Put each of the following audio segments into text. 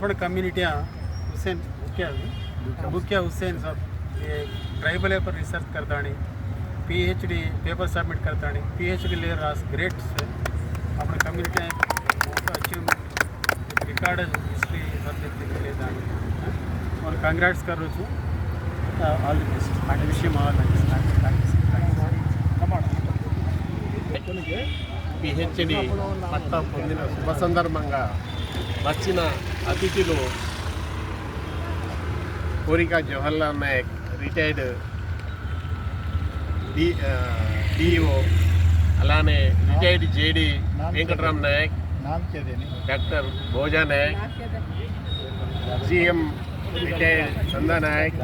अपने कम्युनिटी हुसैन बुकिया हुसैन सब ये ट्राइबल पर रिसर्च करता नहीं PhD पेपर सबमिट करता नहीं PhD ले रहा ग्रेट से अपने community achievement record history subject ले दानी और कंग्रेट्स कर रही all the best I wish you all PhD పట్టా పొందిన శుభ సందర్భంగా వచ్చిన అతిథులు కోరిక జవహర్లాల్ నాయక్ రిటైర్డ్ DEO అలానే retired JD Venkataram Nayak doctor Bhoja Nayak GM retired Chanda Nayak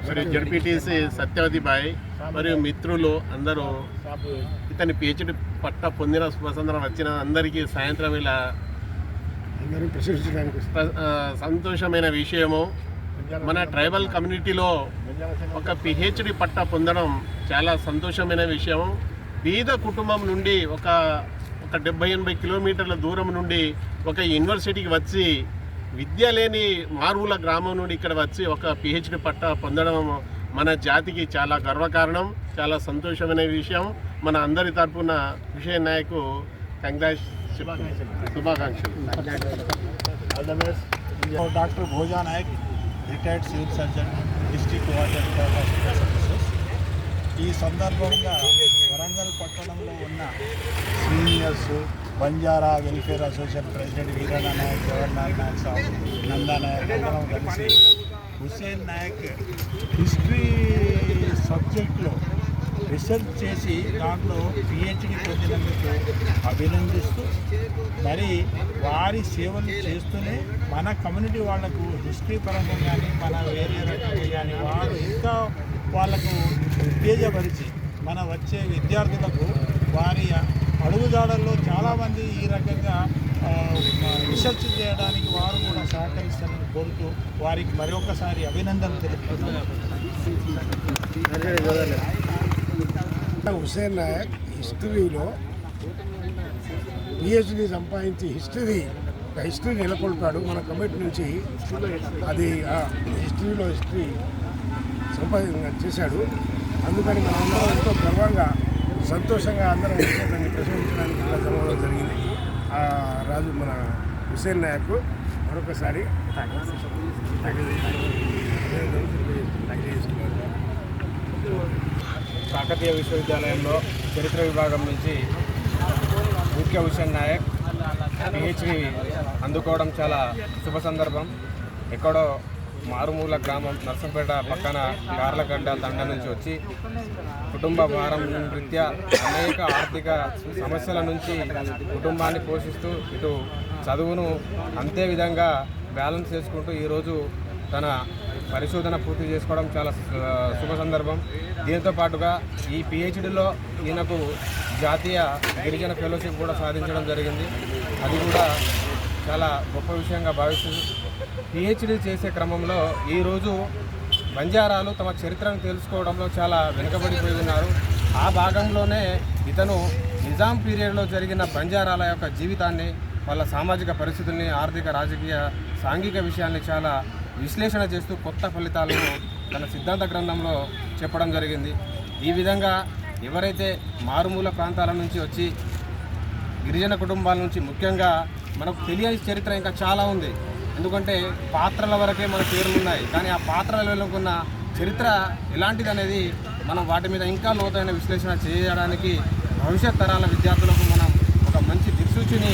మరియు JPTC సత్యవతి బాయ్ మరియు మిత్రులు అందరూ ఇతని PhD పట్టా పొందిన శుభ సందర్భం వచ్చిన అందరికీ సాయంత్రం ఇలా సంతోషమైన విషయము. మన ట్రైబల్ కమ్యూనిటీలో ఒక PhD పట్టా పొందడం చాలా సంతోషమైన విషయం. బీద కుటుంబం నుండి ఒక 70-80 కిలోమీటర్ల దూరం నుండి ఒక యూనివర్సిటీకి వచ్చి విద్య లేని మారుమూల గ్రామం నుండి ఇక్కడ వచ్చి ఒక PhD పట్టా పొందడం మన జాతికి చాలా గర్వకారణం, చాలా సంతోషమైన విషయం. మన అందరి తరపున హుసేన్ నాయకు శుభాకాంక్షలు. Doctor Bhoja Naik retired civil surgeon district coordinator hospital services. ఈ సందర్భంగా వరంగల్ పట్టణంలో ఉన్న seniors Banjara welfare association president Veeranna Naik, Jawaharlal Naik sahab, Nanda Naik అందరం కలిసి హుసేన్ నాయక్ హిస్టరీ సబ్జెక్ట్లో రీసెర్చ్ చేసి దాంట్లో PhD పొందినందుకు అభినందిస్తూ మరి వారి సేవలు చేస్తూనే మన కమ్యూనిటీ వాళ్లకు హిస్టరీ పరంగా కానీ మన వేరే రకంగా కానీ వారు ఇంకా వాళ్లకు ఉత్తేజపరిచి మన వచ్చే విద్యార్థులకు వారి అడుగుజాడల్లో చాలామంది ఈ రకంగా రీసెర్చ్ చేయడానికి వారు కూడా సహకరిస్తారని కోరుతూ వారికి మరొకసారి అభినందనలు తెలుపుతున్నాను. హుసేన్ నాయక్ హిస్టరీలో PhD సంపాదించి హిస్టరీ నెలకొల్పాడు. మన కమిటీ నుంచి అది హిస్టరీ చేశాడు. అందుకని మనందరం ఎంతో గర్వంగా సంతోషంగా అందరం దాన్ని ప్రశంసించడానికి జరగడం జరిగింది. రాజు మన హుసేన్ నాయక్ మరొకసారి కాకతీయ విశ్వవిద్యాలయంలో చరిత్ర విభాగం నుంచి ముఖ్య హుసేన్ నాయక్ PhD అందుకోవడం చాలా శుభ సందర్భం. ఎక్కడో మారుమూల గ్రామం నర్సంపేట పక్కన గార్లగడ్డ తండ నుంచి వచ్చి కుటుంబ భారం రీత్యా అనేక ఆర్థిక సమస్యల నుంచి కుటుంబాన్ని పోషిస్తూ ఇటు చదువును అంతే విధంగా బ్యాలెన్స్ చేసుకుంటూ ఈరోజు తన పరిశోధన పూర్తి చేసుకోవడం చాలా శుభ సందర్భం. దీంతో పాటుగా ఈ PhDలో ఈయనకు జాతీయ గిరిజన ఫెలోషిప్ కూడా సాధించడం జరిగింది. అది కూడా చాలా గొప్ప విషయంగా భావిస్తూ PhD చేసే క్రమంలో ఈరోజు బంజారాలు తమ చరిత్రను తెలుసుకోవడంలో చాలా వెనుకబడిపోయి ఉన్నారు. ఆ భాగంలోనే ఇతను నిజాం పీరియడ్లో జరిగిన బంజారాల యొక్క జీవితాన్ని, వాళ్ళ సామాజిక పరిస్థితుల్ని, ఆర్థిక రాజకీయ సాంఘిక విషయాల్ని చాలా విశ్లేషణ చేస్తూ కొత్త ఫలితాలను తన సిద్ధాంత గ్రంథంలో చెప్పడం జరిగింది. ఈ విధంగా ఎవరైతే మారుమూల ప్రాంతాల నుంచి వచ్చి గిరిజన కుటుంబాల నుంచి ముఖ్యంగా మనకు తెలియని చరిత్ర ఇంకా చాలా ఉంది. ఎందుకంటే పాత్రల వరకే మన పేర్లు ఉన్నాయి, కానీ ఆ పాత్రలలో ఉన్న చరిత్ర ఎలాంటిది అనేది మనం వాటి మీద ఇంకా లోతైన విశ్లేషణ చేయడానికి భవిష్యత్ తరాల విద్యార్థులకు మనం ఒక మంచి దిక్సూచిని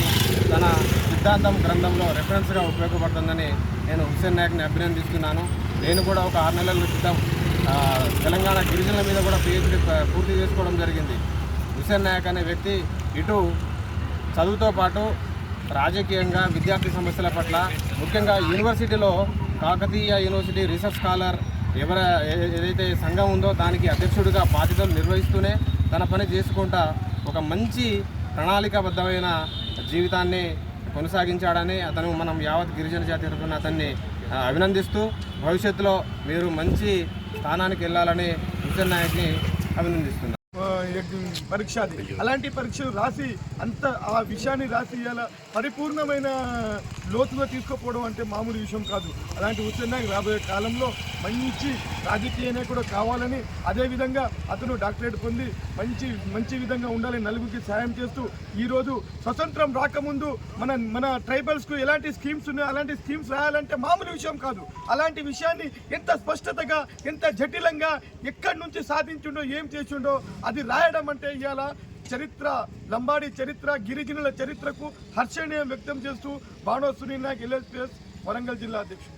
తన సిద్ధాంతం గ్రంథంలో రెఫరెన్స్గా ఉపయోగపడుతుందని నేను హుసేన్ నాయక్ని అభినందిస్తున్నాను. నేను కూడా ఒక 6 నెలల క్రితం తెలంగాణ గిరిజనుల మీద కూడా PhD పూర్తి చేసుకోవడం జరిగింది. హుసేన్ నాయక్ అనే వ్యక్తి ఇటు చదువుతో పాటు రాజకీయంగా విద్యార్థి సమస్యల పట్ల, ముఖ్యంగా యూనివర్సిటీలో కాకతీయ యూనివర్సిటీ రీసెర్చ్ స్కాలర్ ఏదైతే సంఘం ఉందో దానికి అధ్యక్షుడిగా బాధ్యతలు నిర్వహిస్తూనే తన పని చేసుకుంటా ఒక మంచి ప్రణాళికాబద్ధమైన జీవితాన్ని కొనసాగించాడని మనం యావత్ గిరిజన జాతి తరఫున అతన్ని అభినందిస్తూ భవిష్యత్తులో మీరు మంచి స్థానానికి వెళ్ళాలని హుసేన్ నాయక్ని అభినందిస్తున్నాను. పరీక్ష అది. అలాంటి పరీక్షలు రాసి అంత ఆ విషయాన్ని రాసి ఇలా పరిపూర్ణమైన లోతుగా తీసుకుపోవడం అంటే మామూలు విషయం కాదు. అలాంటి హుస్సేన్ నాయక్ రాబోయే కాలంలో మంచి రాజకీయ నాయకుడు కావాలని, అదేవిధంగా అతను డాక్టరేట్ పొంది మంచి విధంగా ఉండాలని నలుగురికి సాయం చేస్తూ ఈరోజు స్వతంత్రం రాకముందు మన ట్రైబల్స్కు ఎలాంటి స్కీమ్స్ ఉన్నాయో అలాంటి స్కీమ్స్ రాయాలంటే మామూలు విషయం కాదు. అలాంటి విషయాన్ని ఎంత స్పష్టతగా, ఎంత జటిలంగా, ఎక్కడి నుంచి సాధించుండో, ఏం చేసిండో అది రాయడం అంటే ఇవాళ చరిత్ర, లంబాడి చరిత్ర, గిరిజనుల చరిత్రకు హర్షణీయం వ్యక్తం చేస్తూ బాణో సునీల్ నాయక్ LSPS వరంగల్ జిల్లా అధ్యక్షుడు.